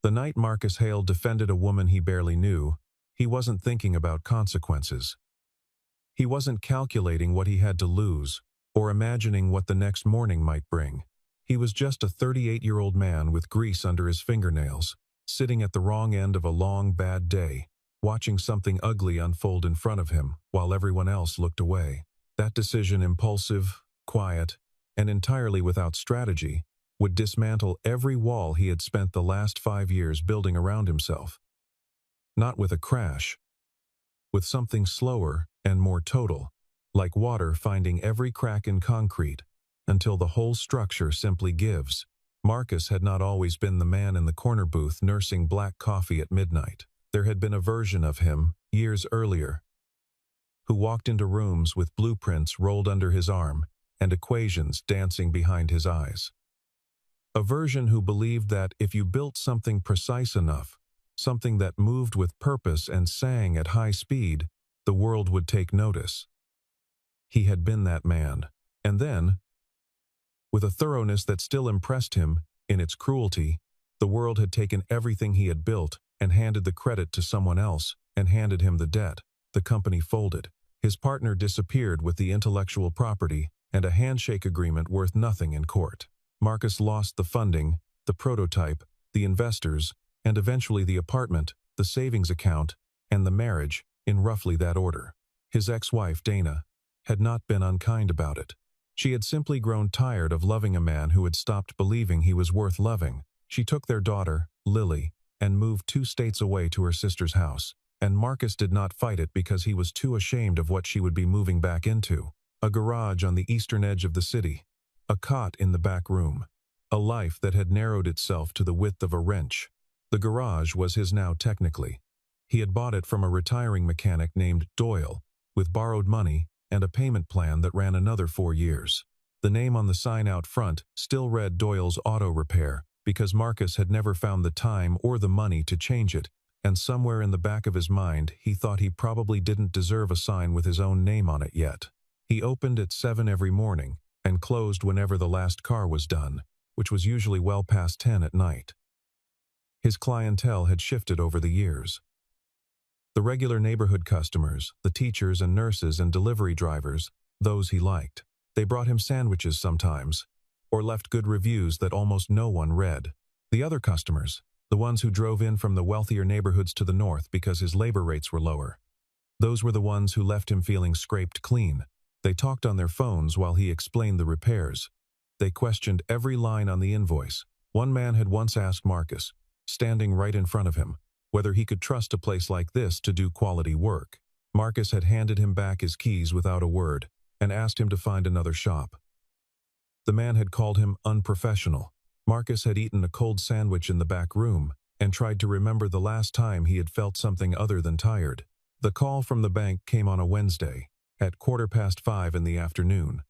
The night Marcus Hale defended a woman he barely knew, he wasn't thinking about consequences. He wasn't calculating what he had to lose, or imagining what the next morning might bring. He was just a 38-year-old man with grease under his fingernails, sitting at the wrong end of a long, bad day, watching something ugly unfold in front of him while everyone else looked away. That decision, impulsive, quiet, and entirely without strategy, would dismantle every wall he had spent the last 5 years building around himself. Not with a crash, with something slower and more total, like water finding every crack in concrete, until the whole structure simply gives. Marcus had not always been the man in the corner booth nursing black coffee at midnight. There had been a version of him, years earlier, who walked into rooms with blueprints rolled under his arm and equations dancing behind his eyes. A version who believed that if you built something precise enough, something that moved with purpose and sang at high speed, the world would take notice. He had been that man, and then, with a thoroughness that still impressed him in its cruelty, the world had taken everything he had built and handed the credit to someone else and handed him the debt. The company folded. His partner disappeared with the intellectual property and a handshake agreement worth nothing in court. Marcus lost the funding, the prototype, the investors, and eventually the apartment, the savings account, and the marriage, in roughly that order. His ex-wife, Dana, had not been unkind about it. She had simply grown tired of loving a man who had stopped believing he was worth loving. She took their daughter, Lily, and moved 2 states away to her sister's house, and Marcus did not fight it because he was too ashamed of what she would be moving back into. A garage on the eastern edge of the city, a cot in the back room, a life that had narrowed itself to the width of a wrench. The garage was his now technically. He had bought it from a retiring mechanic named Doyle, with borrowed money and a payment plan that ran another 4 years. The name on the sign out front still read Doyle's Auto Repair, because Marcus had never found the time or the money to change it, and somewhere in the back of his mind he thought he probably didn't deserve a sign with his own name on it yet. He opened at 7 every morning and closed whenever the last car was done, which was usually well past 10 at night. His clientele had shifted over the years. The regular neighborhood customers, the teachers and nurses and delivery drivers, those he liked. They brought him sandwiches sometimes, or left good reviews that almost no one read. The other customers, the ones who drove in from the wealthier neighborhoods to the north because his labor rates were lower. Those were the ones who left him feeling scraped clean. They talked on their phones while he explained the repairs. They questioned every line on the invoice. One man had once asked Marcus, standing right in front of him, whether he could trust a place like this to do quality work. Marcus had handed him back his keys without a word and asked him to find another shop. The man had called him unprofessional. Marcus had eaten a cold sandwich in the back room and tried to remember the last time he had felt something other than tired. The call from the bank came on a Wednesday, at 5:15 in the afternoon.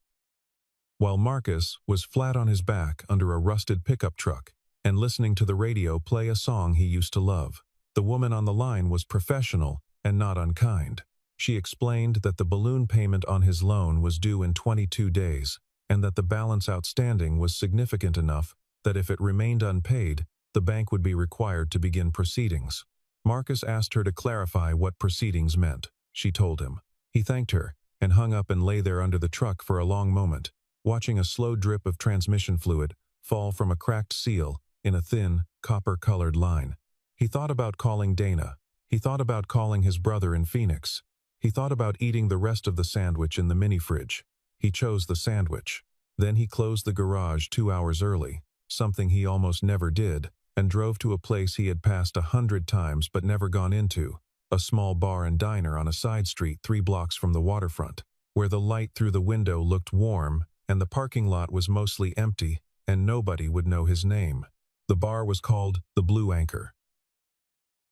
While Marcus was flat on his back under a rusted pickup truck and listening to the radio play a song he used to love. The woman on the line was professional and not unkind. She explained that the balloon payment on his loan was due in 22 days, and that the balance outstanding was significant enough that if it remained unpaid, the bank would be required to begin proceedings. Marcus asked her to clarify what proceedings meant. She told him. He thanked her and hung up and lay there under the truck for a long moment, watching a slow drip of transmission fluid fall from a cracked seal in a thin, copper-colored line. He thought about calling Dana. He thought about calling his brother in Phoenix. He thought about eating the rest of the sandwich in the mini-fridge. He chose the sandwich. Then he closed the garage 2 hours early, something he almost never did, and drove to a place he had passed 100 times but never gone into, a small bar and diner on a side street 3 blocks from the waterfront, where the light through the window looked warm and the parking lot was mostly empty and nobody would know his name. The bar was called the Blue Anchor.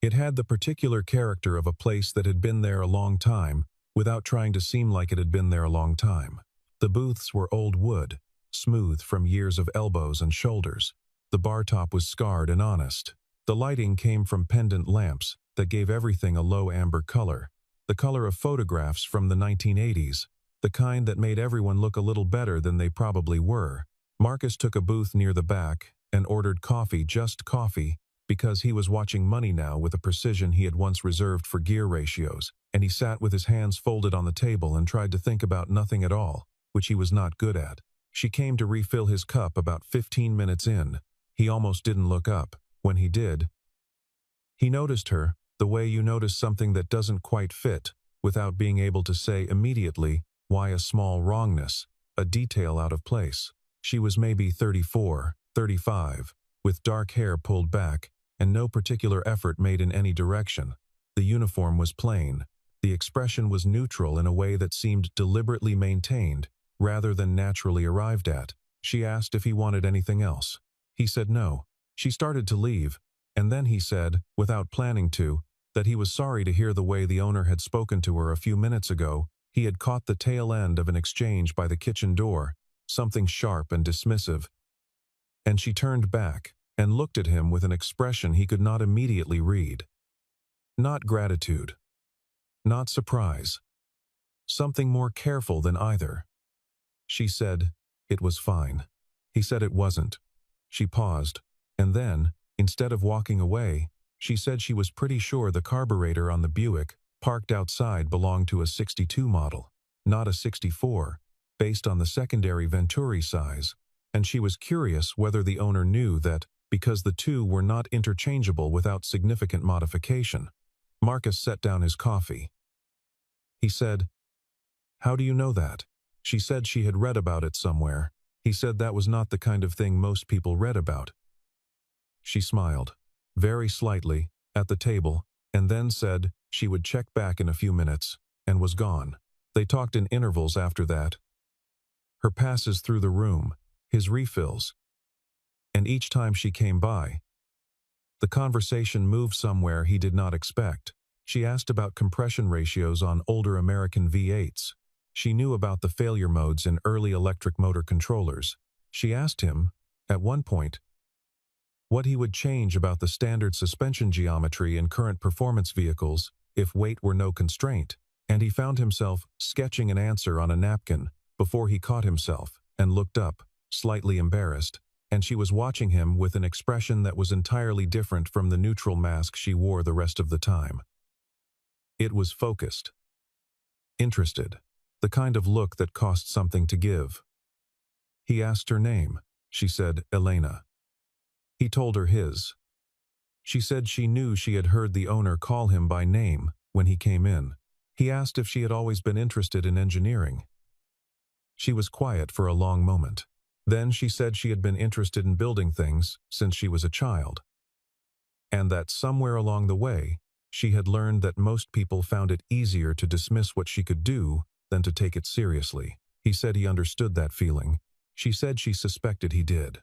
It had the particular character of a place that had been there a long time without trying to seem like it had been there a long time. The booths were old wood, smooth from years of elbows and shoulders. The bar top was scarred and honest. The lighting came from pendant lamps that gave everything a low amber color, the color of photographs from the 1980s, the kind that made everyone look a little better than they probably were. Marcus took a booth near the back and ordered coffee, just coffee, because he was watching money now with a precision he had once reserved for gear ratios, and he sat with his hands folded on the table and tried to think about nothing at all, which he was not good at. She came to refill his cup about 15 minutes in. He almost didn't look up. When he did, he noticed her, the way you notice something that doesn't quite fit, without being able to say immediately why a small wrongness, a detail out of place. She was maybe 34, 35, with dark hair pulled back, and no particular effort made in any direction. The uniform was plain. The expression was neutral in a way that seemed deliberately maintained, rather than naturally arrived at. She asked if he wanted anything else. He said no. She started to leave, and then he said, without planning to, that he was sorry to hear the way the owner had spoken to her a few minutes ago. He had caught the tail end of an exchange by the kitchen door, something sharp and dismissive. And she turned back and looked at him with an expression he could not immediately read. Not gratitude. Not surprise. Something more careful than either. She said, it was fine. He said it wasn't. She paused, and then, instead of walking away, she said she was pretty sure the carburetor on the Buick parked outside belonged to a 62 model, not a 64, based on the secondary Venturi size, and she was curious whether the owner knew that, because the two were not interchangeable without significant modification. Marcus set down his coffee. He said, "How do you know that?" She said she had read about it somewhere. He said that was not the kind of thing most people read about. She smiled, very slightly, at the table, and then said she would check back in a few minutes, and was gone. They talked in intervals after that. Her passes through the room, his refills, and each time she came by, the conversation moved somewhere he did not expect. She asked about compression ratios on older American V8s. She knew about the failure modes in early electric motor controllers. She asked him, at one point, what he would change about the standard suspension geometry in current performance vehicles if weight were no constraint, and he found himself sketching an answer on a napkin before he caught himself and looked up, slightly embarrassed, and she was watching him with an expression that was entirely different from the neutral mask she wore the rest of the time. It was focused, interested, the kind of look that cost something to give. He asked her name. She said, Elena. He told her his. She said she knew she had heard the owner call him by name when he came in. He asked if she had always been interested in engineering. She was quiet for a long moment. Then she said she had been interested in building things since she was a child, and that somewhere along the way, she had learned that most people found it easier to dismiss what she could do than to take it seriously. He said he understood that feeling. She said she suspected he did.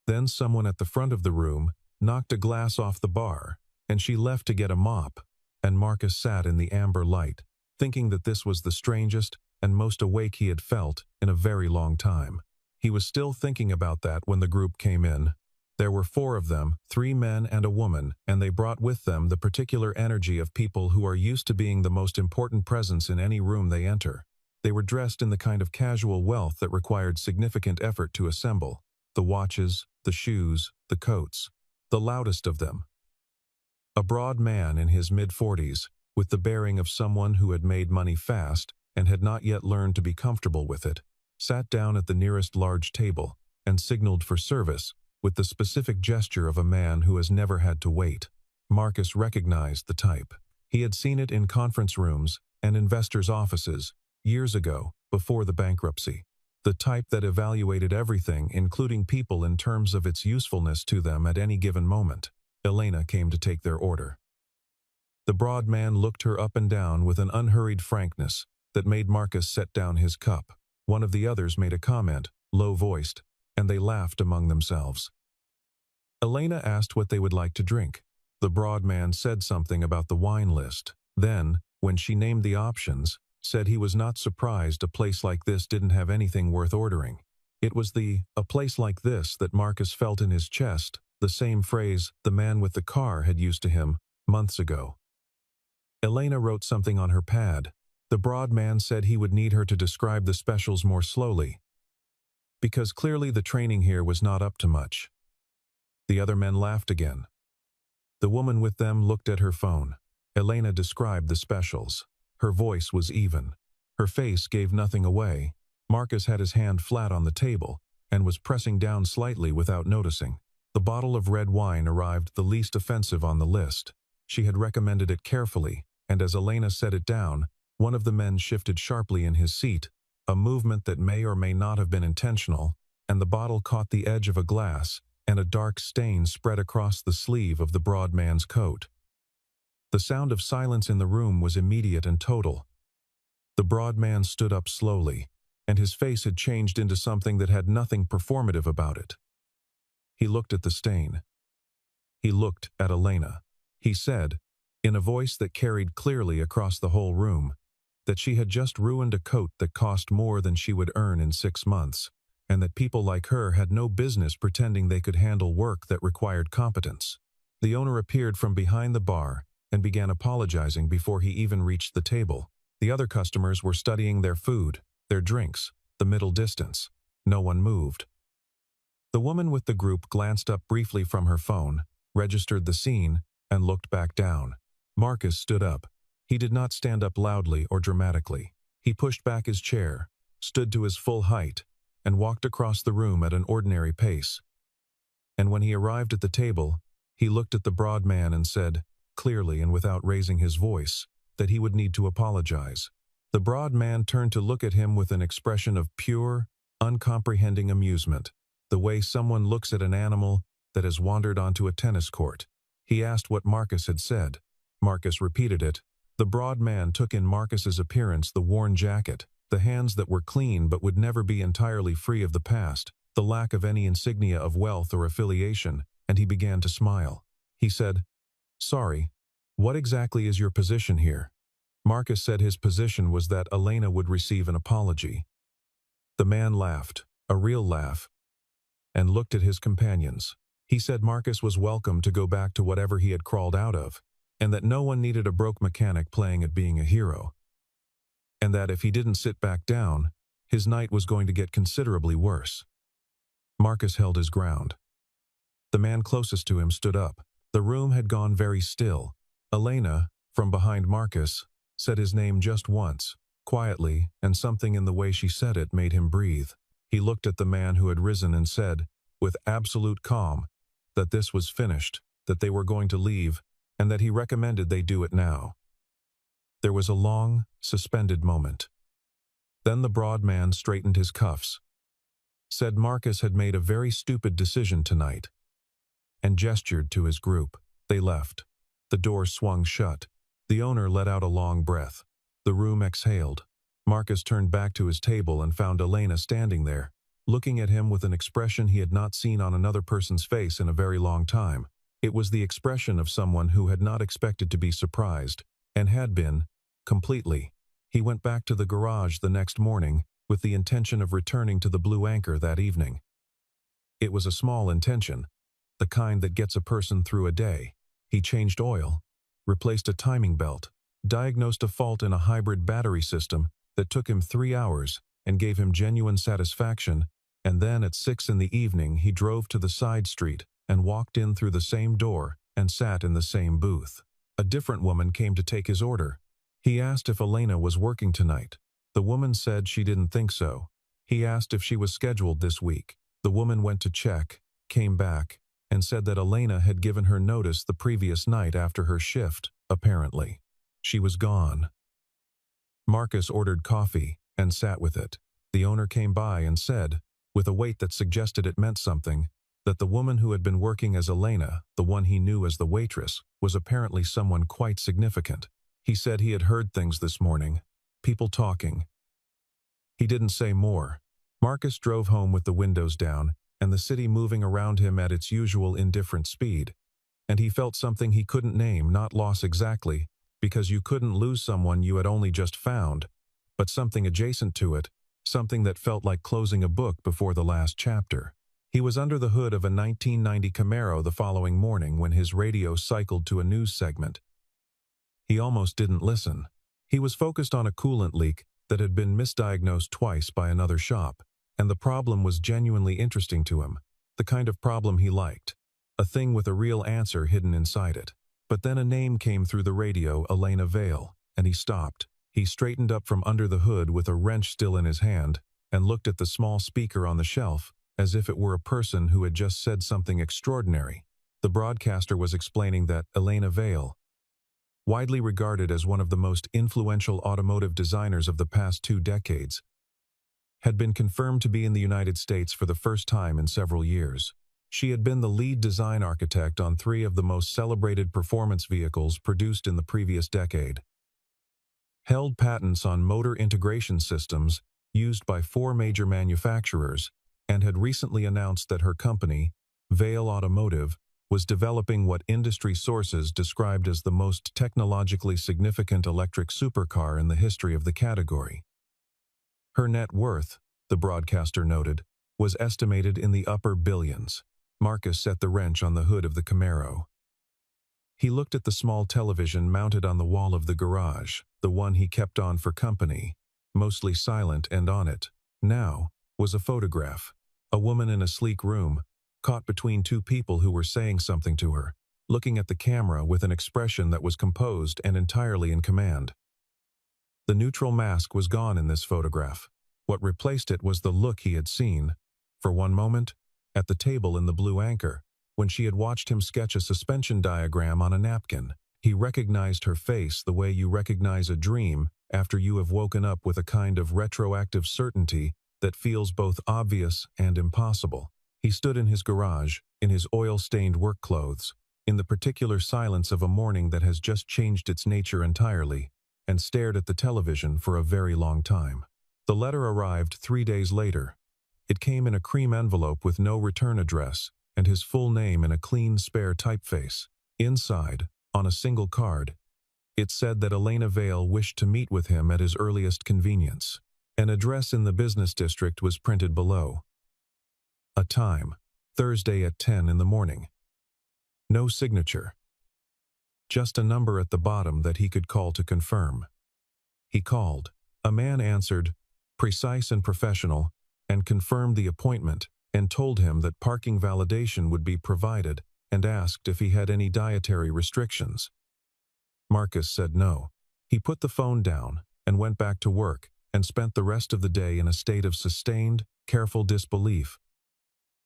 Then someone at the front of the room knocked a glass off the bar, and she left to get a mop, and Marcus sat in the amber light, thinking that this was the strangest and most awake he had felt in a very long time. He was still thinking about that when the group came in. There were 4 of them, 3 men and a woman, and they brought with them the particular energy of people who are used to being the most important presence in any room they enter. They were dressed in the kind of casual wealth that required significant effort to assemble. The watches, the shoes, the coats, the loudest of them. A broad man in his mid-40s, with the bearing of someone who had made money fast and had not yet learned to be comfortable with it, sat down at the nearest large table and signaled for service with the specific gesture of a man who has never had to wait. Marcus recognized the type. He had seen it in conference rooms and investors' offices years ago, before the bankruptcy. The type that evaluated everything, including people, in terms of its usefulness to them at any given moment. Elena came to take their order. The broad man looked her up and down with an unhurried frankness that made Marcus set down his cup. One of the others made a comment, low-voiced, and they laughed among themselves. Elena asked what they would like to drink. The broad man said something about the wine list. Then, when she named the options, said he was not surprised a place like this didn't have anything worth ordering. It was a place like this that Marcus felt in his chest, the same phrase the man with the car had used to him months ago. Elena wrote something on her pad. The broad man said he would need her to describe the specials more slowly, because clearly the training here was not up to much. The other men laughed again. The woman with them looked at her phone. Elena described the specials. Her voice was even. Her face gave nothing away. Marcus had his hand flat on the table and was pressing down slightly without noticing. The bottle of red wine arrived the least offensive on the list. She had recommended it carefully, and as Elena set it down, one of the men shifted sharply in his seat, a movement that may or may not have been intentional, and the bottle caught the edge of a glass, and a dark stain spread across the sleeve of the broad man's coat. The sound of silence in the room was immediate and total. The broad man stood up slowly, and his face had changed into something that had nothing performative about it. He looked at the stain. He looked at Elena. He said, in a voice that carried clearly across the whole room, that she had just ruined a coat that cost more than she would earn in 6 months, and that people like her had no business pretending they could handle work that required competence. The owner appeared from behind the bar and began apologizing before he even reached the table. The other customers were studying their food, their drinks, the middle distance. No one moved. The woman with the group glanced up briefly from her phone, registered the scene, and looked back down. Marcus stood up. He did not stand up loudly or dramatically. He pushed back his chair, stood to his full height, and walked across the room at an ordinary pace. And when he arrived at the table, he looked at the broad man and said, clearly and without raising his voice, that he would need to apologize. The broad man turned to look at him with an expression of pure, uncomprehending amusement, the way someone looks at an animal that has wandered onto a tennis court. He asked what Marcus had said. Marcus repeated it. The broad man took in Marcus's appearance, the worn jacket, the hands that were clean but would never be entirely free of the past, the lack of any insignia of wealth or affiliation, and he began to smile. He said, "Sorry, what exactly is your position here?" Marcus said his position was that Elena would receive an apology. The man laughed, a real laugh, and looked at his companions. He said Marcus was welcome to go back to whatever he had crawled out of, and that no one needed a broke mechanic playing at being a hero, and that if he didn't sit back down, his night was going to get considerably worse. Marcus held his ground. The man closest to him stood up. The room had gone very still. Elena, from behind Marcus, said his name just once, quietly, and something in the way she said it made him breathe. He looked at the man who had risen and said, with absolute calm, that this was finished, that they were going to leave, and that he recommended they do it now. There was a long, suspended moment. Then the broad man straightened his cuffs, said Marcus had made a very stupid decision tonight, and gestured to his group. They left. The door swung shut. The owner let out a long breath. The room exhaled. Marcus turned back to his table and found Elena standing there, looking at him with an expression he had not seen on another person's face in a very long time. It was the expression of someone who had not expected to be surprised, and had been, completely. He went back to the garage the next morning with the intention of returning to the Blue Anchor that evening. It was a small intention, the kind that gets a person through a day. He changed oil, replaced a timing belt, diagnosed a fault in a hybrid battery system that took him 3 hours and gave him genuine satisfaction, and then at 6 in the evening he drove to the side street and walked in through the same door and sat in the same booth. A different woman came to take his order. He asked if Elena was working tonight. The woman said she didn't think so. He asked if she was scheduled this week. The woman went to check, came back, and said that Elena had given her notice the previous night after her shift, apparently. She was gone. Marcus ordered coffee and sat with it. The owner came by and said, with a weight that suggested it meant something, that the woman who had been working as Elena, the one he knew as the waitress, was apparently someone quite significant. He said he had heard things this morning, people talking. He didn't say more. Marcus drove home with the windows down and the city moving around him at its usual indifferent speed, and he felt something he couldn't name, not loss exactly, because you couldn't lose someone you had only just found, but something adjacent to it, something that felt like closing a book before the last chapter. He was under the hood of a 1990 Camaro the following morning when his radio cycled to a news segment. He almost didn't listen. He was focused on a coolant leak that had been misdiagnosed twice by another shop, and the problem was genuinely interesting to him, the kind of problem he liked. a thing with a real answer hidden inside it. But then a name came through the radio, Elena Vale, and he stopped. He straightened up from under the hood with a wrench still in his hand, and looked at the small speaker on the shelf, as if it were a person who had just said something extraordinary. The broadcaster was explaining that Elena Vale, widely regarded as one of the most influential automotive designers of the past 2 decades, had been confirmed to be in the United States for the first time in several years. She had been the lead design architect on 3 of the most celebrated performance vehicles produced in the previous decade, held patents on motor integration systems used by 4 major manufacturers, and had recently announced that her company, Vale Automotive, was developing what industry sources described as the most technologically significant electric supercar in the history of the category. Her net worth, the broadcaster noted, was estimated in the upper billions. Marcus set the wrench on the hood of the Camaro. He looked at the small television mounted on the wall of the garage, the one he kept on for company, mostly silent, and on it, now, was a photograph. A woman in a sleek room, caught between 2 people who were saying something to her, looking at the camera with an expression that was composed and entirely in command. The neutral mask was gone in this photograph. What replaced it was the look he had seen, for one moment, at the table in the Blue Anchor, when she had watched him sketch a suspension diagram on a napkin. He recognized her face the way you recognize a dream after you have woken up with a kind of retroactive certainty that feels both obvious and impossible. He stood in his garage, in his oil-stained work clothes, in the particular silence of a morning that has just changed its nature entirely, and stared at the television for a very long time. The letter arrived 3 days later. It came in a cream envelope with no return address, and his full name in a clean, spare typeface. Inside, on a single card, it said that Elena Vale wished to meet with him at his earliest convenience. An address in the business district was printed below. A time, Thursday at 10 in the morning. No signature. Just a number at the bottom that he could call to confirm. He called. A man answered, precise and professional, and confirmed the appointment, and told him that parking validation would be provided, and asked if he had any dietary restrictions. Marcus said no. He put the phone down and went back to work, and spent the rest of the day in a state of sustained, careful disbelief.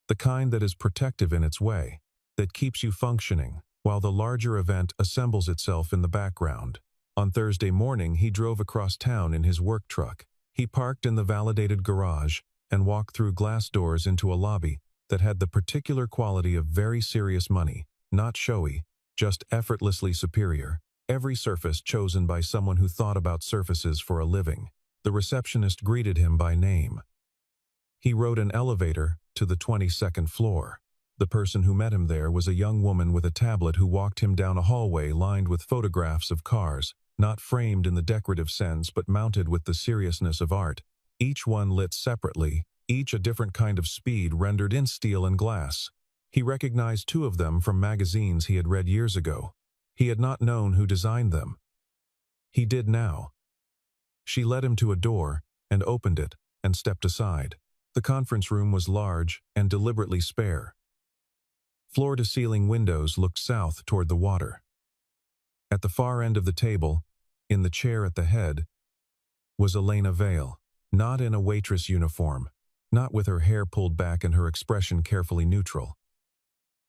The kind that is protective in its way, that keeps you functioning, while the larger event assembles itself in the background. On Thursday morning, he drove across town in his work truck. He parked in the validated garage and walked through glass doors into a lobby that had the particular quality of very serious money, not showy, just effortlessly superior. Every surface chosen by someone who thought about surfaces for a living. The receptionist greeted him by name. He rode an elevator to the 22nd floor. The person who met him there was a young woman with a tablet who walked him down a hallway lined with photographs of cars, not framed in the decorative sense but mounted with the seriousness of art, each one lit separately, each a different kind of speed rendered in steel and glass. He recognized 2 of them from magazines he had read years ago. He had not known who designed them. He did now. She led him to a door, and opened it, and stepped aside. The conference room was large and deliberately spare. Floor-to-ceiling windows looked south toward the water. At the far end of the table, in the chair at the head, was Elena Vale, not in a waitress uniform, not with her hair pulled back and her expression carefully neutral.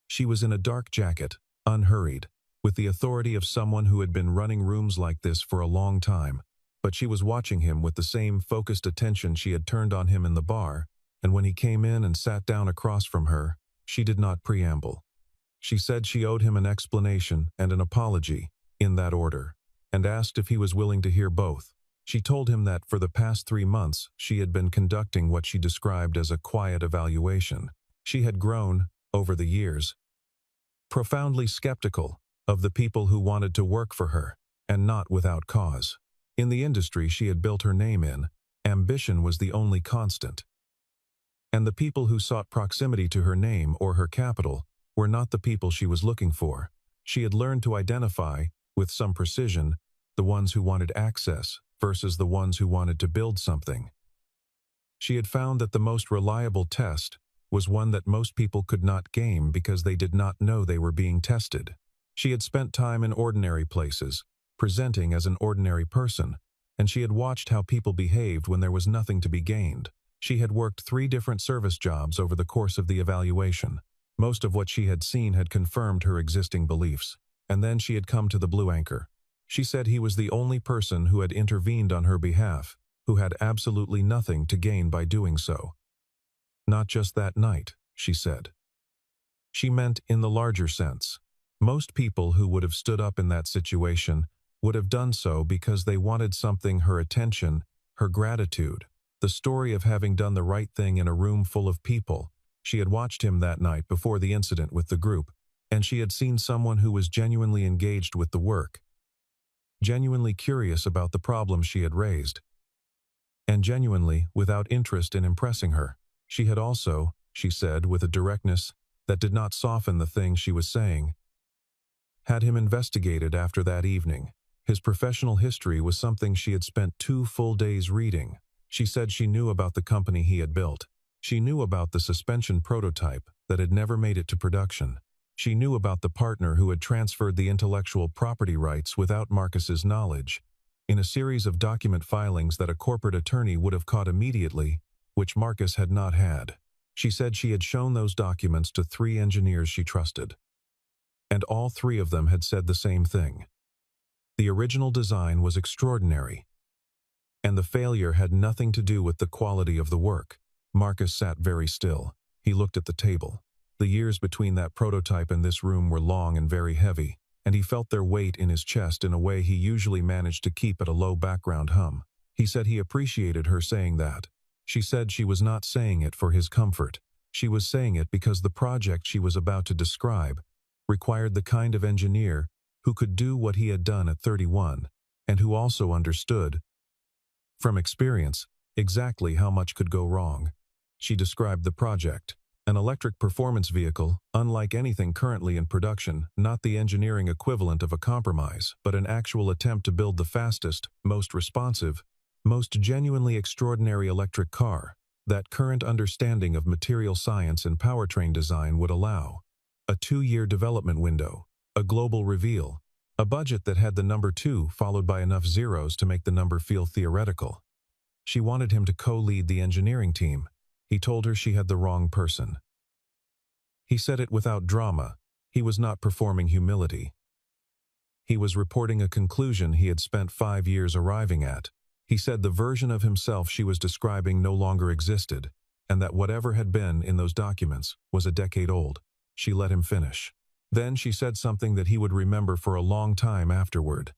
She was in a dark jacket, unhurried, with the authority of someone who had been running rooms like this for a long time, but she was watching him with the same focused attention she had turned on him in the bar, and when he came in and sat down across from her, she did not preamble. She said she owed him an explanation and an apology, in that order, and asked if he was willing to hear both. She told him that for the past 3 months she had been conducting what she described as a quiet evaluation. She had grown, over the years, profoundly skeptical of the people who wanted to work for her, and not without cause. In the industry she had built her name in, ambition was the only constant. And the people who sought proximity to her name or her capital were not the people she was looking for. She had learned to identify, with some precision, the ones who wanted access versus the ones who wanted to build something. She had found that the most reliable test was one that most people could not game because they did not know they were being tested. She had spent time in ordinary places, presenting as an ordinary person, and she had watched how people behaved when there was nothing to be gained. She had worked 3 different service jobs over the course of the evaluation. Most of what she had seen had confirmed her existing beliefs, and then she had come to the Blue Anchor. She said he was the only person who had intervened on her behalf, who had absolutely nothing to gain by doing so. Not just that night, she said. She meant in the larger sense. Most people who would have stood up in that situation would have done so because they wanted something: her attention, her gratitude, the story of having done the right thing in a room full of people. She had watched him that night before the incident with the group, and she had seen someone who was genuinely engaged with the work, genuinely curious about the problem she had raised, and genuinely without interest in impressing her. She had also, she said with a directness that did not soften the thing she was saying, had him investigated after that evening. His professional history was something she had spent 2 full days reading. She said she knew about the company he had built. She knew about the suspension prototype that had never made it to production. She knew about the partner who had transferred the intellectual property rights without Marcus's knowledge, in a series of document filings that a corporate attorney would have caught immediately, which Marcus had not had. She said she had shown those documents to 3 engineers she trusted, and all 3 of them had said the same thing. The original design was extraordinary, and the failure had nothing to do with the quality of the work. Marcus sat very still. He looked at the table. The years between that prototype and this room were long and very heavy, and he felt their weight in his chest in a way he usually managed to keep at a low background hum. He said he appreciated her saying that. She said she was not saying it for his comfort. She was saying it because the project she was about to describe required the kind of engineer who could do what he had done at 31, and who also understood, from experience, exactly how much could go wrong. She described the project: an electric performance vehicle, unlike anything currently in production, not the engineering equivalent of a compromise, but an actual attempt to build the fastest, most responsive, most genuinely extraordinary electric car that current understanding of material science and powertrain design would allow. A 2-year development window, a global reveal, a budget that had the number 2 followed by enough zeros to make the number feel theoretical. She wanted him to co-lead the engineering team. He told her she had the wrong person. He said it without drama. He was not performing humility. He was reporting a conclusion he had spent 5 years arriving at. He said the version of himself she was describing no longer existed, and that whatever had been in those documents was a decade old. She let him finish. Then she said something that he would remember for a long time afterward.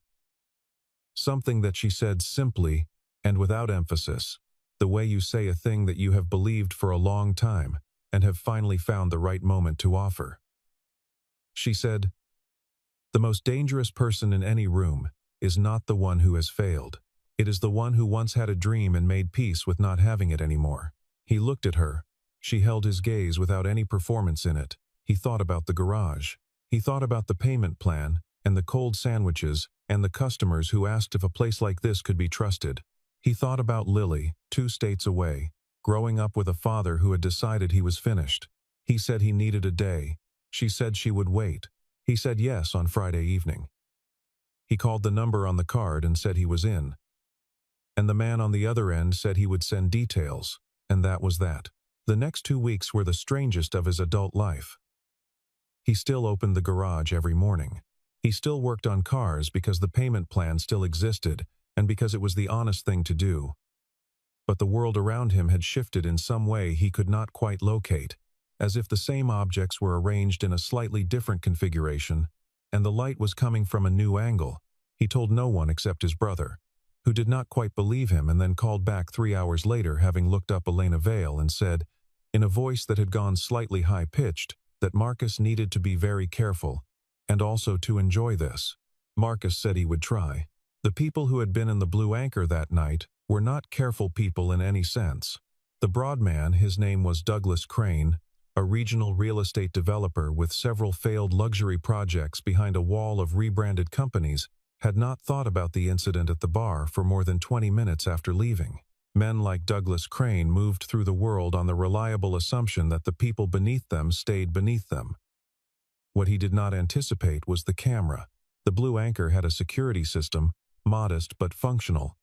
Something that she said simply and without emphasis, the way you say a thing that you have believed for a long time and have finally found the right moment to offer. She said, "The most dangerous person in any room is not the one who has failed. It is the one who once had a dream and made peace with not having it anymore." He looked at her. She held his gaze without any performance in it. He thought about the garage. He thought about the payment plan, and the cold sandwiches, and the customers who asked if a place like this could be trusted. He thought about Lily, 2 states away, growing up with a father who had decided he was finished. He said he needed a day. She said she would wait. He said yes on Friday evening. He called the number on the card and said he was in. And the man on the other end said he would send details, and that was that. The next 2 weeks were the strangest of his adult life. He still opened the garage every morning. He still worked on cars because the payment plan still existed and because it was the honest thing to do. But the world around him had shifted in some way he could not quite locate, as if the same objects were arranged in a slightly different configuration, and the light was coming from a new angle. He told no one except his brother, who did not quite believe him, and then called back 3 hours later, having looked up Elena Vale, and said, in a voice that had gone slightly high-pitched, that Marcus needed to be very careful, and also to enjoy this. Marcus said he would try. The people who had been in the Blue Anchor that night were not careful people in any sense. The broad man, his name was Douglas Crane, a regional real estate developer with several failed luxury projects behind a wall of rebranded companies, had not thought about the incident at the bar for more than 20 minutes after leaving. Men like Douglas Crane moved through the world on the reliable assumption that the people beneath them stayed beneath them. What he did not anticipate was the camera. The Blue Anchor had a security system, modest but functional,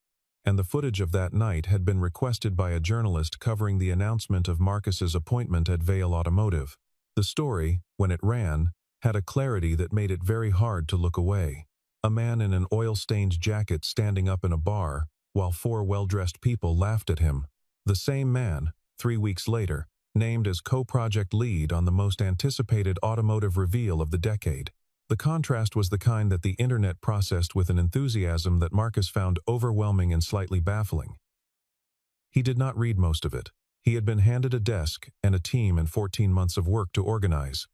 and the footage of that night had been requested by a journalist covering the announcement of Marcus's appointment at Vail Automotive. The story, when it ran, had a clarity that made it very hard to look away. A man in an oil-stained jacket standing up in a bar, while four well-dressed people laughed at him. The same man, 3 weeks later, named as co-project lead on the most anticipated automotive reveal of the decade. The contrast was the kind that the internet processed with an enthusiasm that Marcus found overwhelming and slightly baffling. He did not read most of it. He had been handed a desk and a team and 14 months of work to organize.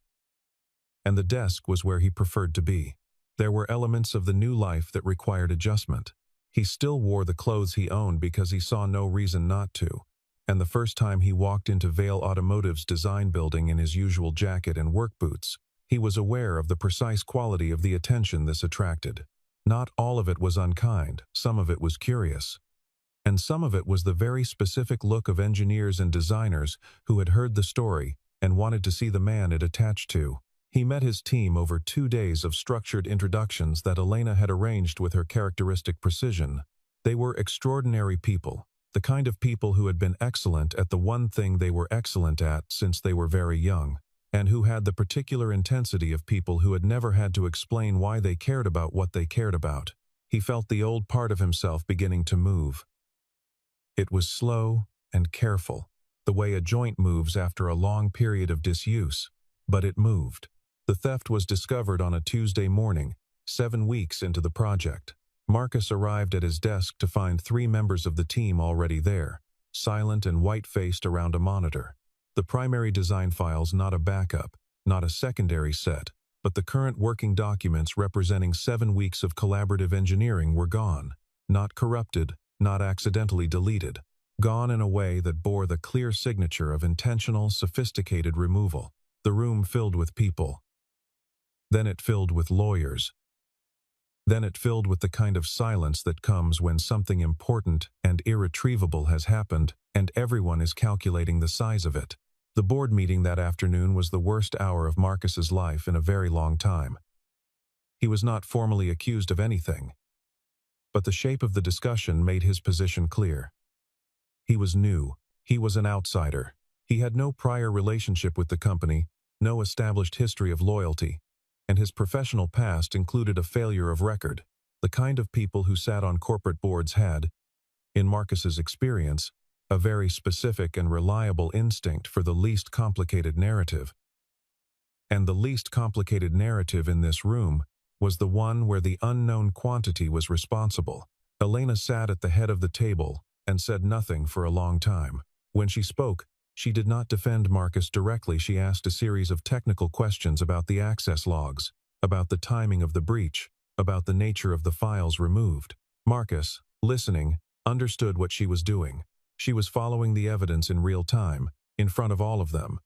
And the desk was where he preferred to be. There were elements of the new life that required adjustment. He still wore the clothes he owned because he saw no reason not to. And the first time he walked into Vail Automotive's design building in his usual jacket and work boots, he was aware of the precise quality of the attention this attracted. Not all of it was unkind, some of it was curious. And some of it was the very specific look of engineers and designers who had heard the story and wanted to see the man it attached to. He met his team over 2 days of structured introductions that Elena had arranged with her characteristic precision. They were extraordinary people, the kind of people who had been excellent at the one thing they were excellent at since they were very young, and who had the particular intensity of people who had never had to explain why they cared about what they cared about. He felt the old part of himself beginning to move. It was slow and careful, the way a joint moves after a long period of disuse, but it moved. The theft was discovered on a Tuesday morning, 7 weeks into the project. Marcus arrived at his desk to find 3 members of the team already there, silent and white-faced around a monitor. The primary design files, not a backup, not a secondary set, but the current working documents representing 7 weeks of collaborative engineering were gone, not corrupted, not accidentally deleted, gone in a way that bore the clear signature of intentional, sophisticated removal. The room filled with people. Then it filled with lawyers. Then it filled with the kind of silence that comes when something important and irretrievable has happened and everyone is calculating the size of it. The board meeting that afternoon was the worst hour of Marcus's life in a very long time. He was not formally accused of anything, but the shape of the discussion made his position clear. He was new. He was an outsider. He had no prior relationship with the company, no established history of loyalty, and his professional past included a failure of record. The kind of people who sat on corporate boards had, in Marcus's experience, a very specific and reliable instinct for the least complicated narrative. And the least complicated narrative in this room was the one where the unknown quantity was responsible. Elena sat at the head of the table and said nothing for a long time. When she spoke, she did not defend Marcus directly. She asked a series of technical questions about the access logs, about the timing of the breach, about the nature of the files removed. Marcus, listening, understood what she was doing. She was following the evidence in real time, in front of all of them,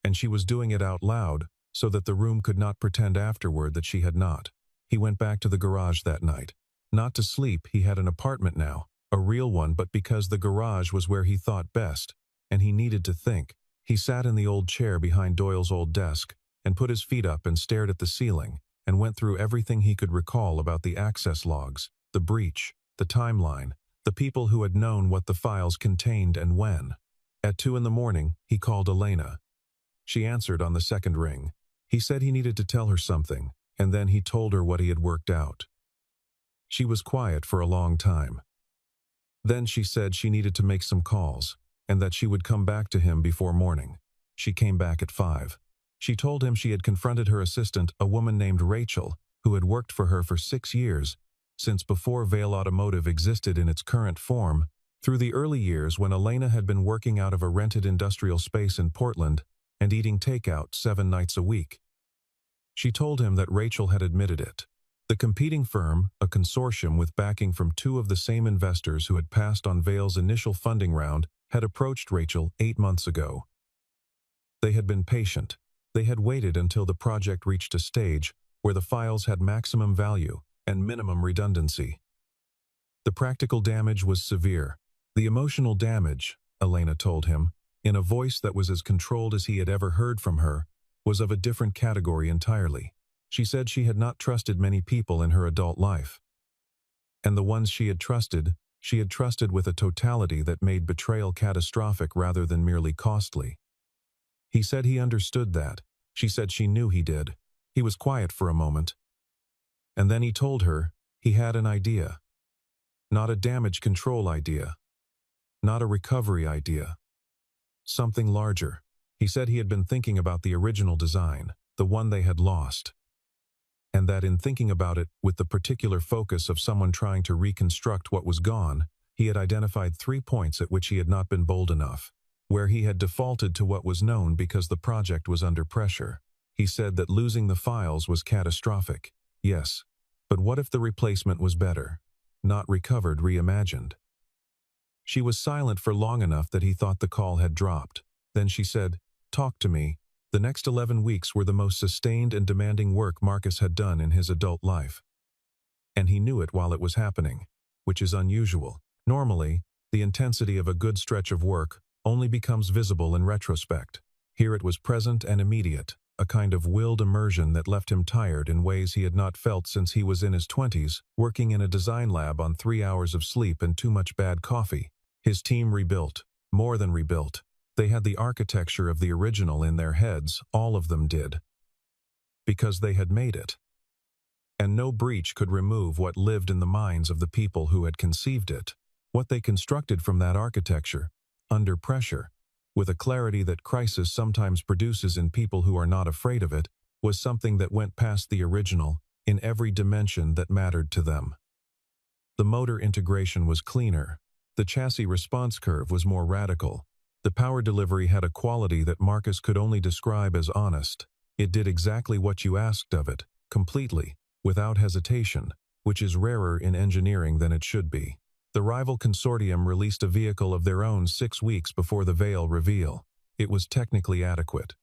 and she was doing it out loud so that the room could not pretend afterward that she had not. He went back to the garage that night. Not to sleep, he had an apartment now, a real one, but because the garage was where he thought best, and he needed to think. He sat in the old chair behind Doyle's old desk and put his feet up and stared at the ceiling and went through everything he could recall about the access logs, the breach, the timeline, the people who had known what the files contained and when. At 2 in the morning, he called Elena. She answered on the second ring. He said he needed to tell her something, and then he told her what he had worked out. She was quiet for a long time. Then she said she needed to make some calls, and that she would come back to him before morning. She came back at 5. She told him she had confronted her assistant, a woman named Rachel, who had worked for her for 6 years, since before Vail Automotive existed in its current form, through the early years when Elena had been working out of a rented industrial space in Portland and eating takeout 7 nights a week. She told him that Rachel had admitted it. The competing firm, a consortium with backing from 2 of the same investors who had passed on Vail's initial funding round, had approached Rachel 8 months ago. They had been patient. They had waited until the project reached a stage where the files had maximum value and minimum redundancy. The practical damage was severe. The emotional damage, Elena told him, in a voice that was as controlled as he had ever heard from her, was of a different category entirely. She said she had not trusted many people in her adult life. And the ones she had trusted with a totality that made betrayal catastrophic rather than merely costly. He said he understood that. She said she knew he did. He was quiet for a moment. And then he told her he had an idea. Not a damage control idea. Not a recovery idea. Something larger. He said he had been thinking about the original design, the one they had lost. And that in thinking about it with the particular focus of someone trying to reconstruct what was gone, he had identified 3 points at which he had not been bold enough, where he had defaulted to what was known because the project was under pressure. He said that losing the files was catastrophic. Yes, but what if the replacement was better? Not recovered, reimagined. She was silent for long enough that he thought the call had dropped. Then she said, "Talk to me." The next 11 weeks were the most sustained and demanding work Marcus had done in his adult life. And he knew it while it was happening, which is unusual. Normally, the intensity of a good stretch of work only becomes visible in retrospect. Here it was present and immediate, a kind of willed immersion that left him tired in ways he had not felt since he was in his 20s, working in a design lab on 3 hours of sleep and too much bad coffee. His team rebuilt, more than rebuilt. They had the architecture of the original in their heads, all of them did. Because they had made it. And no breach could remove what lived in the minds of the people who had conceived it. What they constructed from that architecture, under pressure, with a clarity that crisis sometimes produces in people who are not afraid of it, was something that went past the original, in every dimension that mattered to them. The motor integration was cleaner. The chassis response curve was more radical. The power delivery had a quality that Marcus could only describe as honest. It did exactly what you asked of it, completely, without hesitation, which is rarer in engineering than it should be. The rival consortium released a vehicle of their own 6 weeks before the veil reveal. It was technically adequate.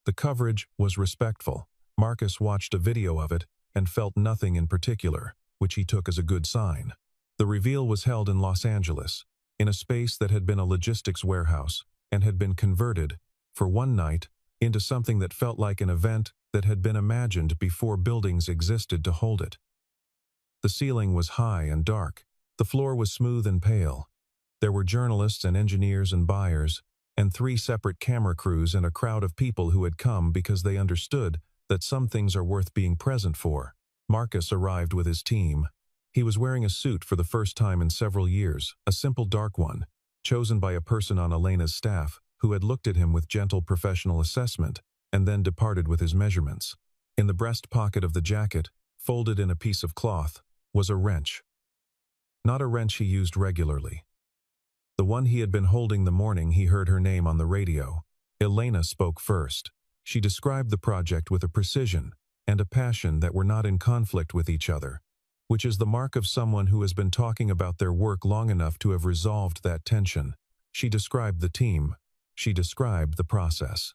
The coverage was respectful. Marcus watched a video of it and felt nothing in particular, which he took as a good sign. The reveal was held in Los Angeles, in a space that had been a logistics warehouse and had been converted, for one night, into something that felt like an event that had been imagined before buildings existed to hold it. The ceiling was high and dark. The floor was smooth and pale. There were journalists and engineers and buyers, and 3 separate camera crews and a crowd of people who had come because they understood that some things are worth being present for. Marcus arrived with his team. He was wearing a suit for the first time in several years, a simple dark one, chosen by a person on Elena's staff who had looked at him with gentle professional assessment and then departed with his measurements. In the breast pocket of the jacket, folded in a piece of cloth, was a wrench. Not a wrench he used regularly. The one he had been holding the morning he heard her name on the radio. Elena spoke first. She described the project with a precision and a passion that were not in conflict with each other, which is the mark of someone who has been talking about their work long enough to have resolved that tension. She described the team. She described the process.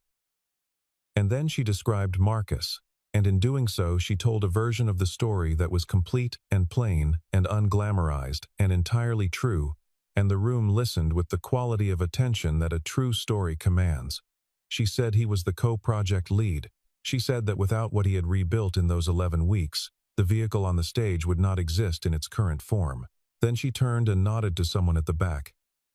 And then she described Marcus, and in doing so she told a version of the story that was complete and plain and unglamorized and entirely true, and the room listened with the quality of attention that a true story commands. She said he was the co-project lead. She said that without what he had rebuilt in those 11 weeks, the vehicle on the stage would not exist in its current form. Then she turned and nodded to someone at the back,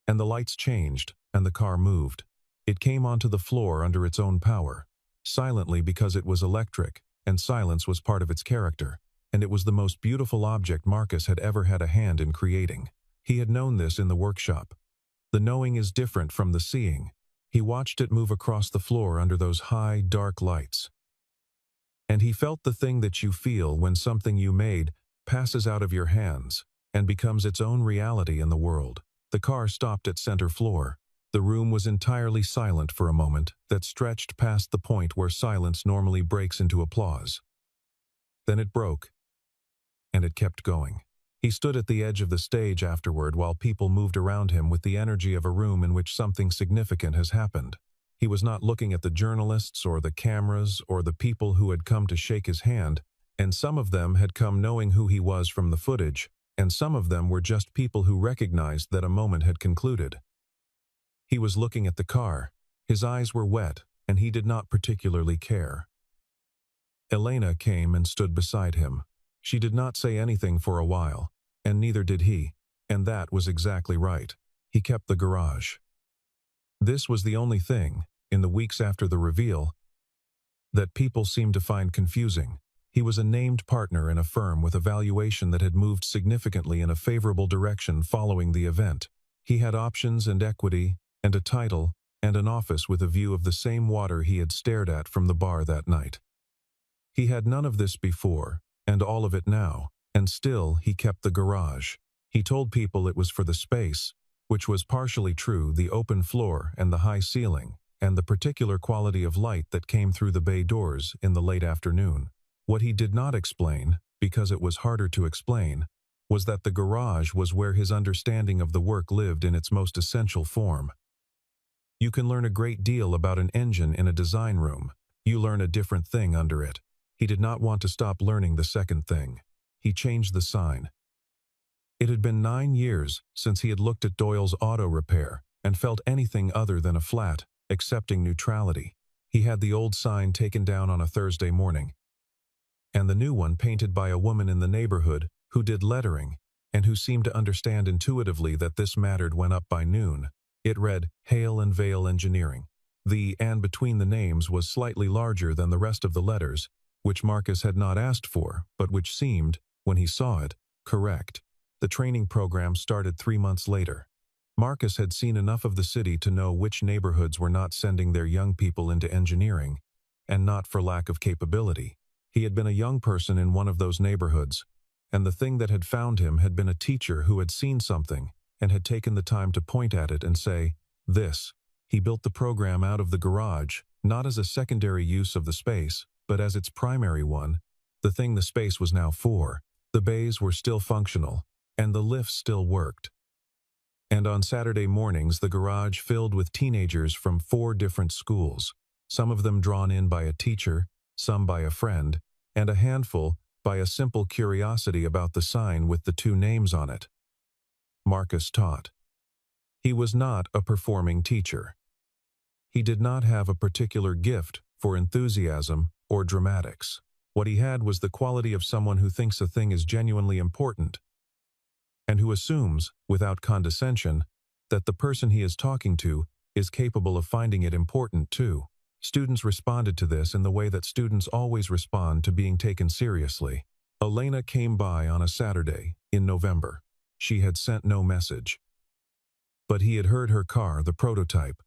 and the lights changed, and the car moved. It came onto the floor under its own power, silently because it was electric, and silence was part of its character, and it was the most beautiful object Marcus had ever had a hand in creating. He had known this in the workshop. The knowing is different from the seeing. He watched it move across the floor under those high, dark lights. And he felt the thing that you feel when something you made passes out of your hands and becomes its own reality in the world. The car stopped at center floor. The room was entirely silent for a moment that stretched past the point where silence normally breaks into applause. Then it broke, and it kept going. He stood at the edge of the stage afterward while people moved around him with the energy of a room in which something significant has happened. He was not looking at the journalists or the cameras or the people who had come to shake his hand, and some of them had come knowing who he was from the footage, and some of them were just people who recognized that a moment had concluded. He was looking at the car. His eyes were wet, and he did not particularly care. Elena came and stood beside him. She did not say anything for a while, and neither did he, and that was exactly right. He kept the garage. This was the only thing, in the weeks after the reveal, that people seemed to find confusing. He was a named partner in a firm with a valuation that had moved significantly in a favorable direction following the event. He had options and equity, and a title, and an office with a view of the same water he had stared at from the bar that night. He had none of this before, and all of it now, and still he kept the garage. He told people it was for the space, which was partially true, the open floor and the high ceiling, and the particular quality of light that came through the bay doors in the late afternoon. What he did not explain, because it was harder to explain, was that the garage was where his understanding of the work lived in its most essential form. You can learn a great deal about an engine in a design room. You learn a different thing under it. He did not want to stop learning the second thing. He changed the sign. It had been 9 years since he had looked at Doyle's auto repair and felt anything other than a flat, accepting neutrality. He had the old sign taken down on a Thursday morning, and the new one painted by a woman in the neighborhood who did lettering and who seemed to understand intuitively that this mattered when up by noon. It read, Hale and Vale Engineering. The "and" between the names was slightly larger than the rest of the letters, which Marcus had not asked for, but which seemed, when he saw it, correct. The training program started 3 months later. Marcus had seen enough of the city to know which neighborhoods were not sending their young people into engineering, and not for lack of capability. He had been a young person in one of those neighborhoods, and the thing that had found him had been a teacher who had seen something and had taken the time to point at it and say, this. He built the program out of the garage, not as a secondary use of the space, but as its primary one, the thing the space was now for. The bays were still functional, and the lifts still worked. And on Saturday mornings, the garage filled with teenagers from 4 different schools, some of them drawn in by a teacher, some by a friend, and a handful by a simple curiosity about the sign with the 2 names on it. Marcus taught. He was not a performing teacher. He did not have a particular gift for enthusiasm or dramatics. What he had was the quality of someone who thinks a thing is genuinely important, and who assumes, without condescension, that the person he is talking to is capable of finding it important too. Students responded to this in the way that students always respond to being taken seriously. Elena came by on a Saturday, in November. She had sent no message. But he had heard her car, the prototype,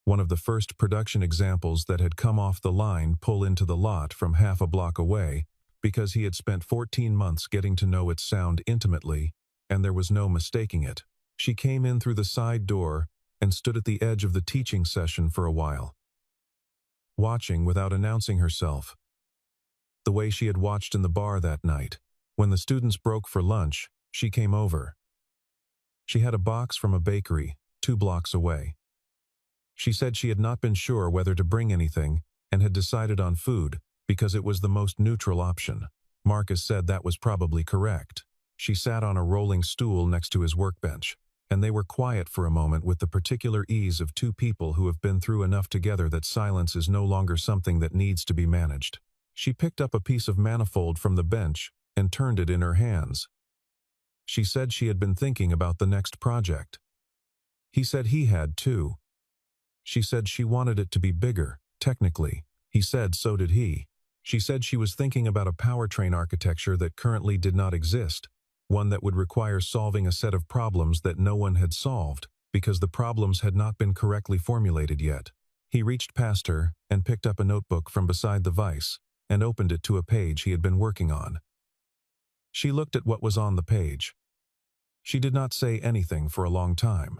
one of the first production examples that had come off the line, pull into the lot from half a block away, because he had spent 14 months getting to know its sound intimately, and there was no mistaking it. She came in through the side door and stood at the edge of the teaching session for a while, watching without announcing herself, the way she had watched in the bar that night. When the students broke for lunch, she came over. She had a box from a bakery 2 blocks away. She said she had not been sure whether to bring anything and had decided on food because it was the most neutral option. Marcus said that was probably correct. She sat on a rolling stool next to his workbench, and they were quiet for a moment with the particular ease of 2 people who have been through enough together that silence is no longer something that needs to be managed. She picked up a piece of manifold from the bench and turned it in her hands. She said she had been thinking about the next project. He said he had too. She said she wanted it to be bigger, technically. He said so did he. She said she was thinking about a powertrain architecture that currently did not exist, one that would require solving a set of problems that no one had solved, because the problems had not been correctly formulated yet. He reached past her and picked up a notebook from beside the vise and opened it to a page he had been working on. She looked at what was on the page. She did not say anything for a long time.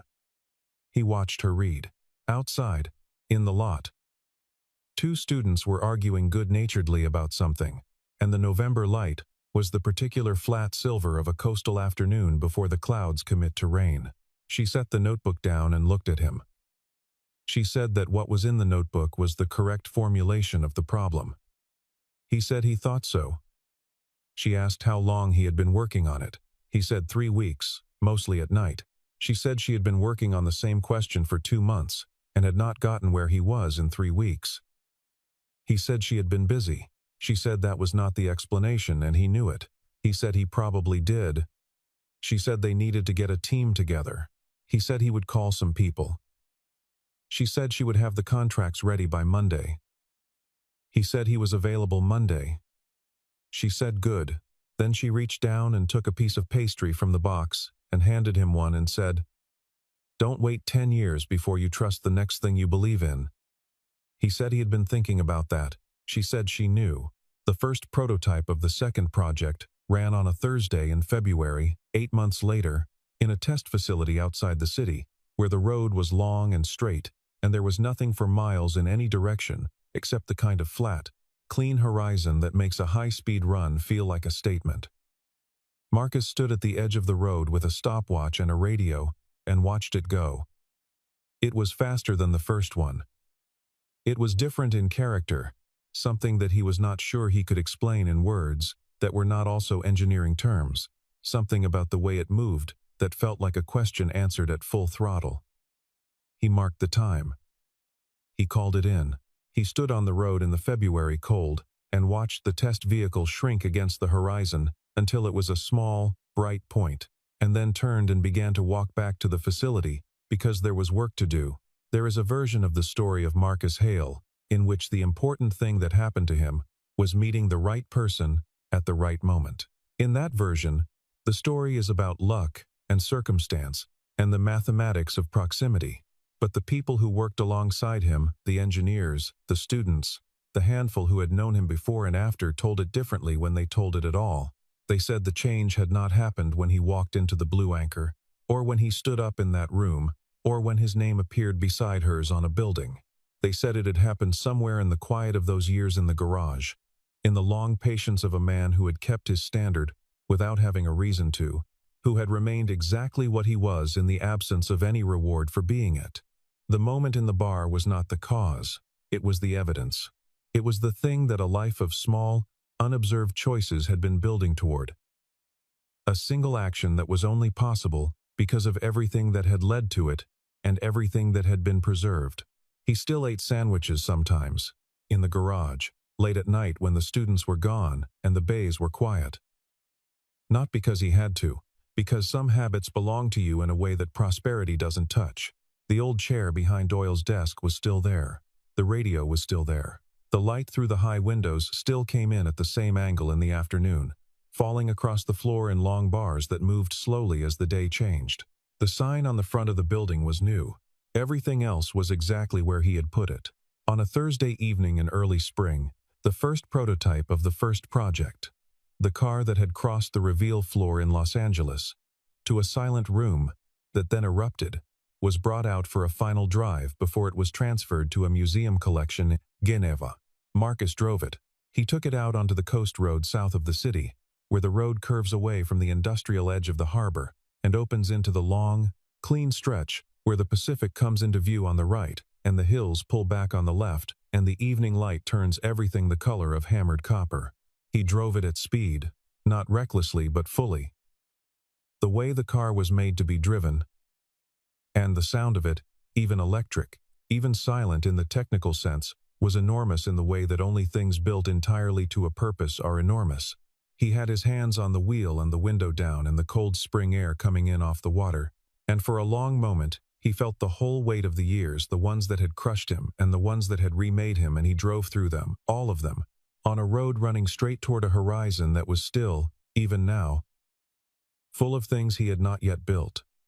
He watched her read. Outside, in the lot, 2 students were arguing good-naturedly about something, and the November light was the particular flat silver of a coastal afternoon before the clouds commit to rain. She set the notebook down and looked at him. She said that what was in the notebook was the correct formulation of the problem. He said he thought so. She asked how long he had been working on it. He said 3 weeks, mostly at night. She said she had been working on the same question for 2 months and had not gotten where he was in 3 weeks. He said she had been busy. She said that was not the explanation and he knew it. He said he probably did. She said they needed to get a team together. He said he would call some people. She said she would have the contracts ready by Monday. He said he was available Monday. She said good. Then she reached down and took a piece of pastry from the box and handed him one and said, "Don't wait 10 years before you trust the next thing you believe in." He said he had been thinking about that. She said she knew. The first prototype of the second project ran on a Thursday in February, 8 months later, in a test facility outside the city, where the road was long and straight, and there was nothing for miles in any direction except the kind of flat, clean horizon that makes a high-speed run feel like a statement. Marcus stood at the edge of the road with a stopwatch and a radio and watched it go. It was faster than the first one. It was different in character, something that he was not sure he could explain in words that were not also engineering terms, something about the way it moved that felt like a question answered at full throttle. He marked the time. He called it in. He stood on the road in the February cold and watched the test vehicle shrink against the horizon until it was a small, bright point, and then turned and began to walk back to the facility because there was work to do. There is a version of the story of Marcus Hale in which the important thing that happened to him was meeting the right person at the right moment. In that version, the story is about luck and circumstance and the mathematics of proximity. But the people who worked alongside him, the engineers, the students, the handful who had known him before and after told it differently when they told it at all. They said the change had not happened when he walked into the Blue Anchor, or when he stood up in that room, or when his name appeared beside hers on a building. They said it had happened somewhere in the quiet of those years in the garage, in the long patience of a man who had kept his standard without having a reason to, who had remained exactly what he was in the absence of any reward for being it. The moment in the bar was not the cause, it was the evidence. It was the thing that a life of small, unobserved choices had been building toward. A single action that was only possible because of everything that had led to it and everything that had been preserved. He still ate sandwiches sometimes, in the garage, late at night when the students were gone and the bays were quiet. Not because he had to, because some habits belong to you in a way that prosperity doesn't touch. The old chair behind Doyle's desk was still there. The radio was still there. The light through the high windows still came in at the same angle in the afternoon, falling across the floor in long bars that moved slowly as the day changed. The sign on the front of the building was new. Everything else was exactly where he had put it. On a Thursday evening in early spring, the first prototype of the first project, the car that had crossed the reveal floor in Los Angeles to a silent room that then erupted, was brought out for a final drive before it was transferred to a museum collection in Geneva. Marcus drove it. He took it out onto the coast road south of the city, where the road curves away from the industrial edge of the harbor and opens into the long, clean stretch where the Pacific comes into view on the right and the hills pull back on the left and the evening light turns everything the color of hammered copper. He drove it at speed, not recklessly but fully. The way the car was made to be driven, and the sound of it, even electric, even silent in the technical sense, was enormous in the way that only things built entirely to a purpose are enormous. He had his hands on the wheel and the window down and the cold spring air coming in off the water, and for a long moment he felt the whole weight of the years, the ones that had crushed him and the ones that had remade him, and he drove through them, all of them, on a road running straight toward a horizon that was still, even now, full of things he had not yet built.